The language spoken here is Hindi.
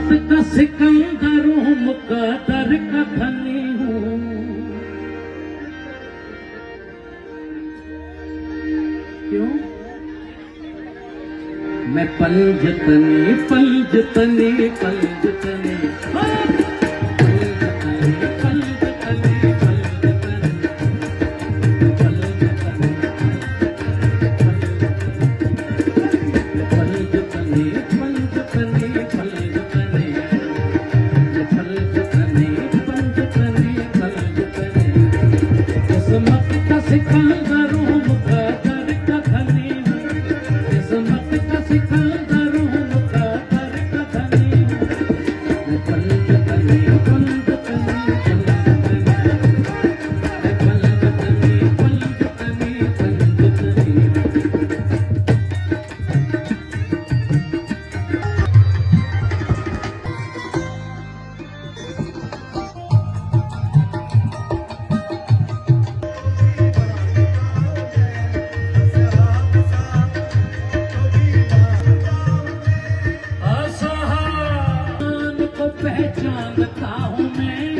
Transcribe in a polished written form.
किस्मत का सिकंदर हूँ, मुकद्दर का धनी हूँ। क्यों? मैं पंजतनी पंजतनी पंजतनी किस्मत का सिकंदर हूँ, मुकद्दर का धनी हूँ। किस्मत का सिकंदर हूँ, मुकद्दर का धनी हूँ। मैं पंजतनी पंजतनी पंजतनी पंजतनी पंजतनी। पहचानता हूँ मैं,